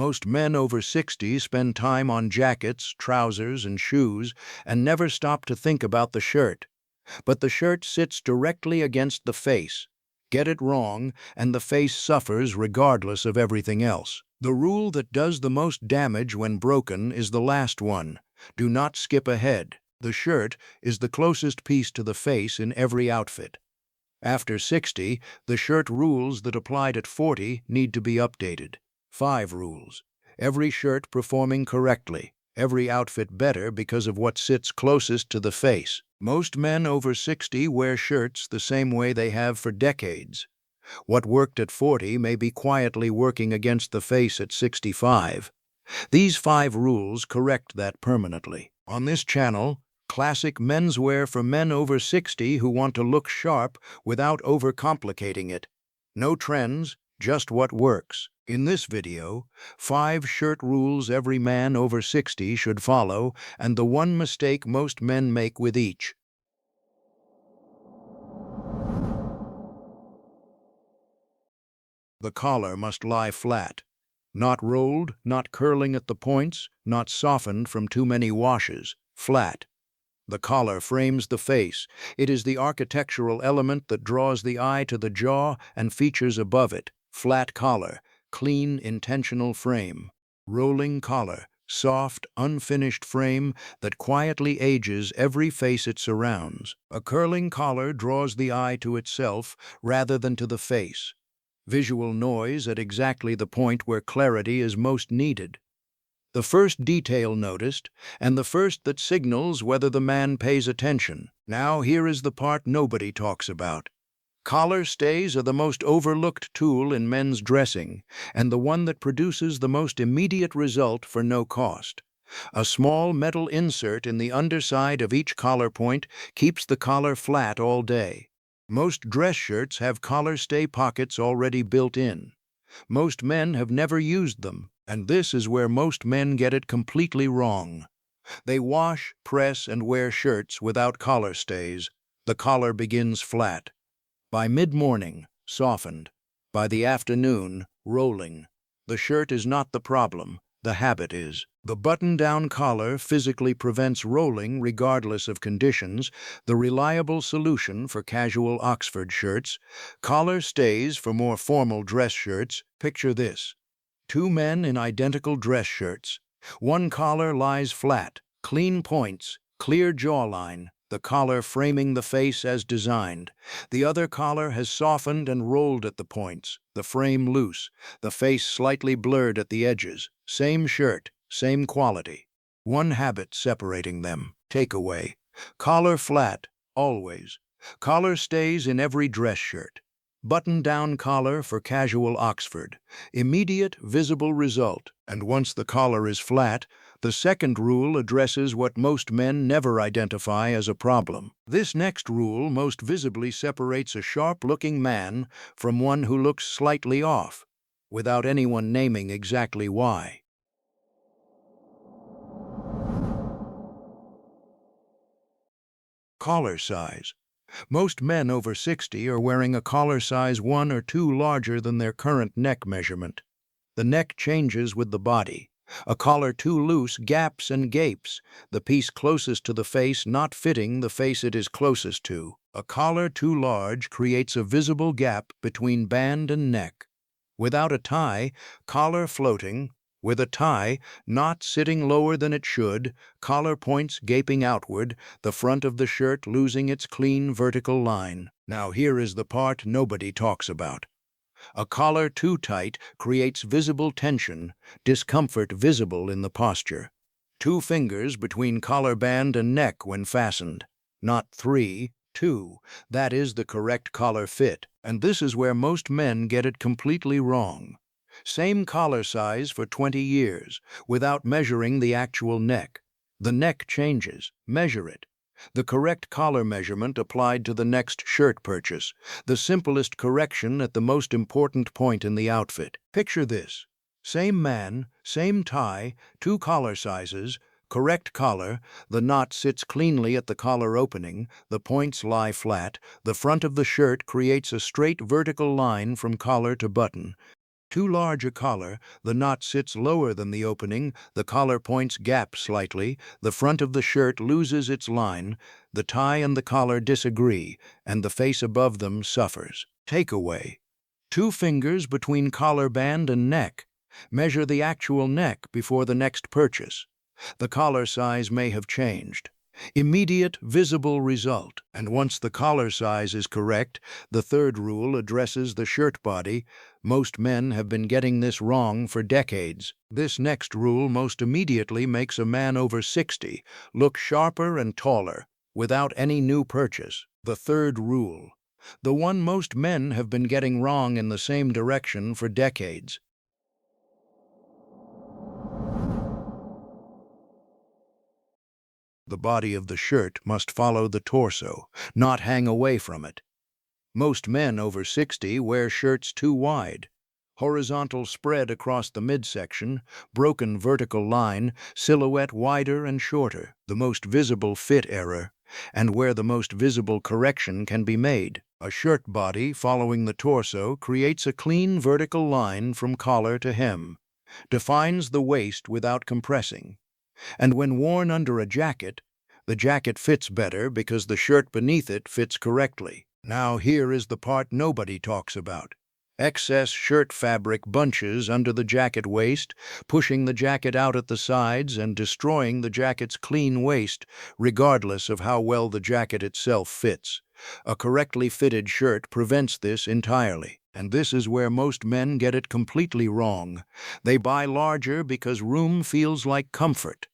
Most men over 60 spend time on jackets, trousers, and shoes and never stop to think about the shirt. But the shirt sits directly against the face. Get it wrong, and the face suffers regardless of everything else. The rule that does the most damage when broken is the last one. Do not skip ahead. The shirt is the closest piece to the face in every outfit. After 60, the shirt rules that applied at 40 need to be updated. 5 rules. Every shirt performing correctly. Every outfit better because of what sits closest to the face. Most men over 60 wear shirts the same way they have for decades. What worked at 40 may be quietly working against the face at 65. These 5 rules correct that permanently. On this channel, classic menswear for men over 60 who want to look sharp without overcomplicating it. No trends, just what works. In this video, 5 shirt rules every man over 60 should follow, and the one mistake most men make with each. The collar must lie flat. Not rolled, not curling at the points, not softened from too many washes. Flat. The collar frames the face. It is the architectural element that draws the eye to the jaw and features above it. Flat collar. Clean, intentional frame. Rolling collar. Soft, unfinished frame that quietly ages every face it surrounds. A curling collar draws the eye to itself rather than to the face. Visual noise at exactly the point where clarity is most needed. The first detail noticed, and the first that signals whether the man pays attention. Now here is the part nobody talks about. Collar stays are the most overlooked tool in men's dressing, and the one that produces the most immediate result for no cost. A small metal insert in the underside of each collar point keeps the collar flat all day. Most dress shirts have collar stay pockets already built in. Most men have never used them, and this is where most men get it completely wrong. They wash, press, and wear shirts without collar stays. The collar begins flat. By mid-morning, softened. By the afternoon, rolling. The shirt is not the problem, the habit is. The button-down collar physically prevents rolling regardless of conditions, the reliable solution for casual Oxford shirts. Collar stays for more formal dress shirts. Picture this. 2 men in identical dress shirts. One collar lies flat, clean points, clear jawline, the collar framing the face as designed. The other collar has softened and rolled at the points, the frame loose, the face slightly blurred at the edges. Same shirt, same quality. One habit separating them. Takeaway. Collar flat, always. Collar stays in every dress shirt. Button-down collar for casual Oxford. Immediate, visible result. And once the collar is flat, the second rule addresses what most men never identify as a problem. This next rule most visibly separates a sharp-looking man from one who looks slightly off, without anyone naming exactly why. Collar size. Most men over 60 are wearing a collar size 1 or 2 larger than their current neck measurement. The neck changes with the body. A collar too loose gaps and gapes, the piece closest to the face not fitting the face it is closest to. A collar too large creates a visible gap between band and neck. Without a tie, collar floating. With a tie, not sitting lower than it should, collar points gaping outward, the front of the shirt losing its clean vertical line. Now here is the part nobody talks about. A collar too tight creates visible tension, discomfort visible in the posture. 2 fingers between collar band and neck when fastened. Not 3, 2. That is the correct collar fit, and this is where most men get it completely wrong. Same collar size for 20 years, without measuring the actual neck. The neck changes. Measure it. The correct collar measurement applied to the next shirt purchase. The simplest correction at the most important point in the outfit. Picture this. Same man, same tie, 2 collar sizes, correct collar, the knot sits cleanly at the collar opening, the points lie flat, the front of the shirt creates a straight vertical line from collar to button. Too large a collar, the knot sits lower than the opening, the collar points gap slightly, the front of the shirt loses its line, the tie and the collar disagree, and the face above them suffers. Takeaway. 2 fingers between collar band and neck. Measure the actual neck before the next purchase. The collar size may have changed. Immediate, visible result. And once the collar size is correct, the third rule addresses the shirt body. Most men have been getting this wrong for decades. This next rule most immediately makes a man over 60 look sharper and taller without any new purchase. The third rule. The one most men have been getting wrong in the same direction for decades. The body of the shirt must follow the torso, not hang away from it. Most men over 60 wear shirts too wide. Horizontal spread across the midsection, broken vertical line, silhouette wider and shorter, the most visible fit error, and where the most visible correction can be made. A shirt body following the torso creates a clean vertical line from collar to hem, defines the waist without compressing. And when worn under a jacket, the jacket fits better because the shirt beneath it fits correctly. Now here is the part nobody talks about. Excess shirt fabric bunches under the jacket waist, pushing the jacket out at the sides and destroying the jacket's clean waist, regardless of how well the jacket itself fits. A correctly fitted shirt prevents this entirely. And this is where most men get it completely wrong. They buy larger because room feels like comfort.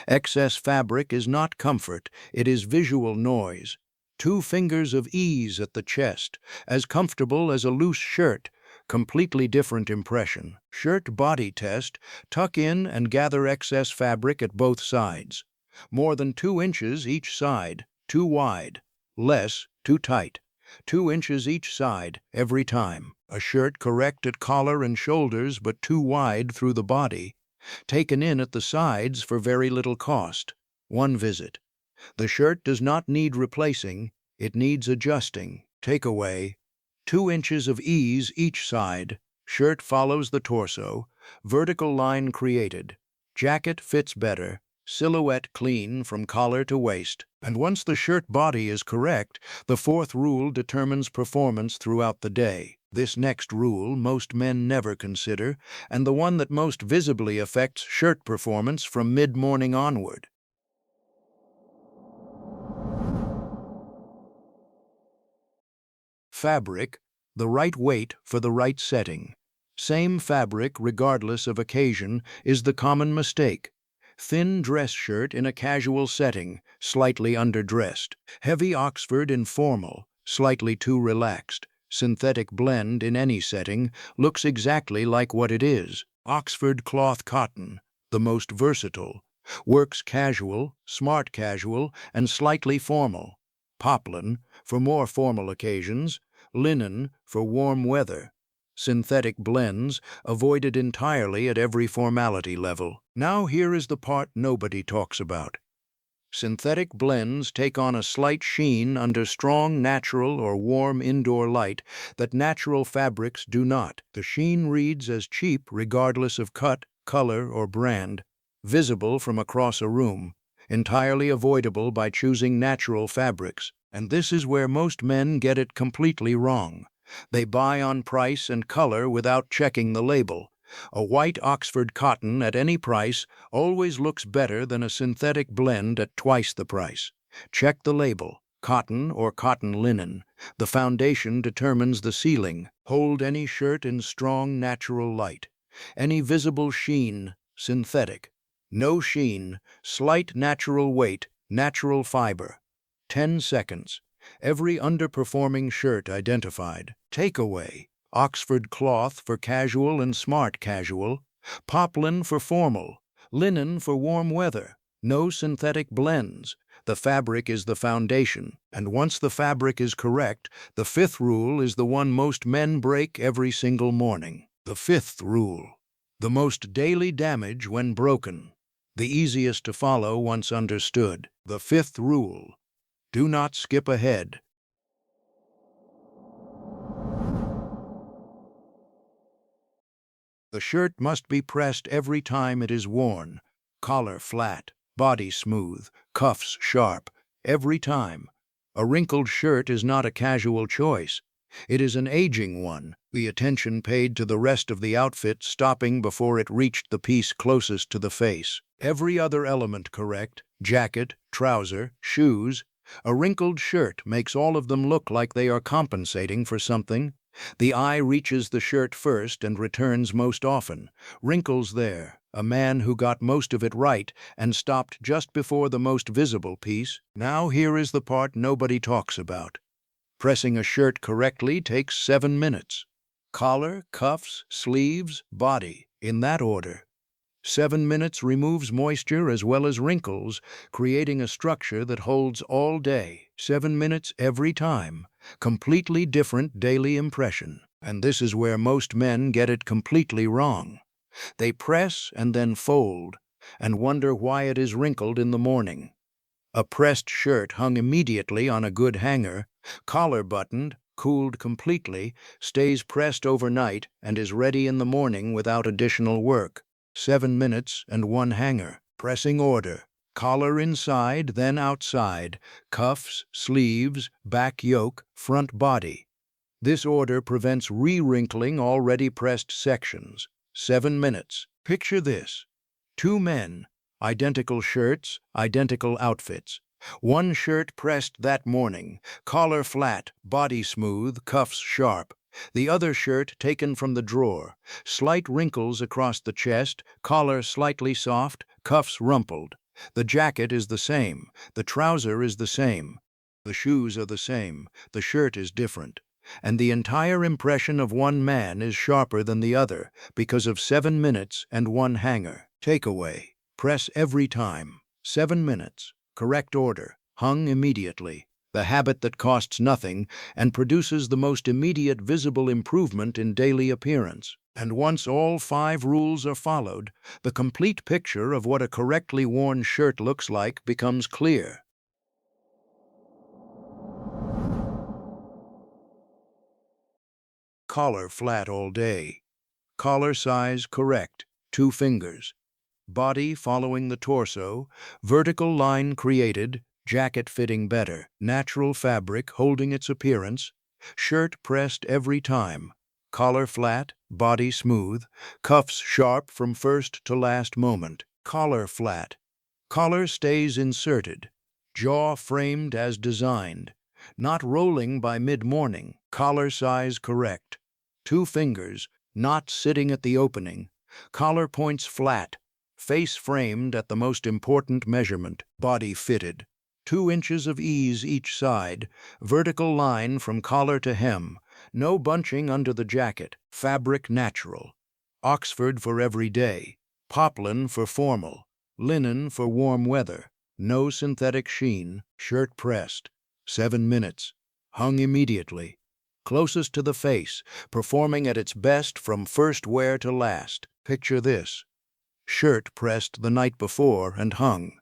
Excess fabric is not comfort, it is visual noise. 2 fingers of ease at the chest, as comfortable as a loose shirt, completely different impression. Shirt body test, tuck in and gather excess fabric at both sides. More than 2 inches each side, too wide. Less, too tight. 2 inches each side, every time. A shirt correct at collar and shoulders but too wide through the body. Taken in at the sides for very little cost. 1 visit. The shirt does not need replacing, it needs adjusting. Takeaway. 2 inches of ease each side. Shirt follows the torso. Vertical line created. Jacket fits better. Silhouette clean from collar to waist. And once the shirt body is correct, the 4th rule determines performance throughout the day. This next rule most men never consider, and the one that most visibly affects shirt performance from mid-morning onward. Fabric, the right weight for the right setting. Same fabric regardless of occasion is the common mistake. Thin dress shirt in a casual setting, slightly underdressed. Heavy Oxford in formal, slightly too relaxed. Synthetic blend in any setting looks exactly like what it is. Oxford cloth cotton, the most versatile. Works casual, smart casual, and slightly formal. Poplin, for more formal occasions. Linen, for warm weather. Synthetic blends, avoided entirely at every formality level. Now here is the part nobody talks about. Synthetic blends take on a slight sheen under strong natural or warm indoor light that natural fabrics do not. The sheen reads as cheap regardless of cut, color, or brand, visible from across a room, entirely avoidable by choosing natural fabrics. And this is where most men get it completely wrong. They buy on price and color without checking the label. A white Oxford cotton at any price always looks better than a synthetic blend at twice the price. Check the label, cotton or cotton linen. The foundation determines the ceiling. Hold any shirt in strong natural light. Any visible sheen, synthetic. No sheen, slight natural weight, natural fiber. 10 seconds. Every underperforming shirt identified. Takeaway. Oxford cloth for casual and smart casual. Poplin for formal. Linen for warm weather. No synthetic blends. The fabric is the foundation. And once the fabric is correct, the 5th rule is the one most men break every single morning. The 5th rule. The most daily damage when broken. The easiest to follow once understood. The 5th rule. Do not skip ahead. The shirt must be pressed every time it is worn. Collar flat, body smooth, cuffs sharp, every time. A wrinkled shirt is not a casual choice. It is an aging one, the attention paid to the rest of the outfit stopping before it reached the piece closest to the face. Every other element correct, jacket, trouser, shoes. A wrinkled shirt makes all of them look like they are compensating for something. The eye reaches the shirt first and returns most often. Wrinkles there. A man who got most of it right and stopped just before the most visible piece. Now here is the part nobody talks about. Pressing a shirt correctly takes 7 minutes. Collar, cuffs, sleeves, body, in that order. 7 minutes removes moisture as well as wrinkles, creating a structure that holds all day. 7 minutes every time. Completely different daily impression. And this is where most men get it completely wrong. They press and then fold, and wonder why it is wrinkled in the morning. A pressed shirt hung immediately on a good hanger, collar buttoned, cooled completely, stays pressed overnight, and is ready in the morning without additional work. 7 minutes and 1 hanger. Pressing order. Collar inside, then outside. Cuffs, sleeves, back yoke, front body. This order prevents re-wrinkling already pressed sections. 7 minutes. Picture this. 2 men, identical shirts, identical outfits. One shirt pressed that morning, collar flat, body smooth, cuffs sharp. The other shirt taken from the drawer, slight wrinkles across the chest, collar slightly soft, cuffs rumpled. The jacket is the same, the trouser is the same, the shoes are the same, the shirt is different. And the entire impression of one man is sharper than the other because of 7 minutes and 1 hanger. Takeaway. Press every time. 7 minutes. Correct order. Hung immediately. The habit that costs nothing and produces the most immediate visible improvement in daily appearance. And once all 5 rules are followed, the complete picture of what a correctly worn shirt looks like becomes clear. Collar flat all day. Collar size correct, 2 fingers. Body following the torso, vertical line created, jacket fitting better, natural fabric holding its appearance, shirt pressed every time, collar flat, body smooth, cuffs sharp from first to last moment, collar flat, collar stays inserted, jaw framed as designed, not rolling by mid-morning, collar size correct, 2 fingers, not sitting at the opening, collar points flat, face framed at the most important measurement, body fitted. 2 inches of ease each side, vertical line from collar to hem, no bunching under the jacket, fabric natural. Oxford for every day, poplin for formal, linen for warm weather, no synthetic sheen, shirt pressed. 7 minutes, hung immediately. Closest to the face, performing at its best from first wear to last. Picture this. Shirt pressed the night before and hung.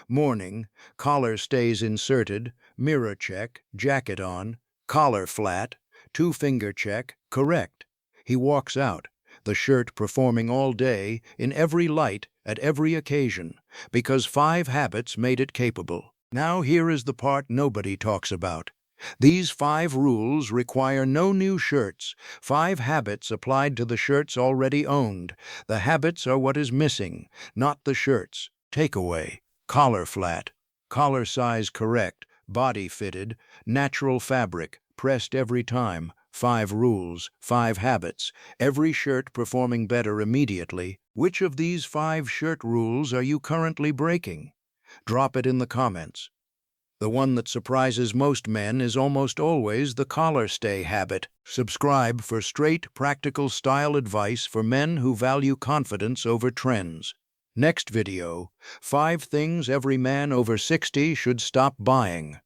Morning, collar stays inserted, mirror check, jacket on, collar flat, 2-finger check, correct. He walks out, the shirt performing all day, in every light, at every occasion, because 5 habits made it capable. Now here is the part nobody talks about. These 5 rules require no new shirts, 5 habits applied to the shirts already owned. The habits are what is missing, not the shirts. Takeaway. Collar flat, collar size correct, body fitted, natural fabric, pressed every time, 5 rules, 5 habits, every shirt performing better immediately. Which of these 5 shirt rules are you currently breaking? Drop it in the comments. The one that surprises most men is almost always the collar stay habit. Subscribe for straight, practical style advice for men who value confidence over trends. Next video, 5 things every man over 60 should stop buying.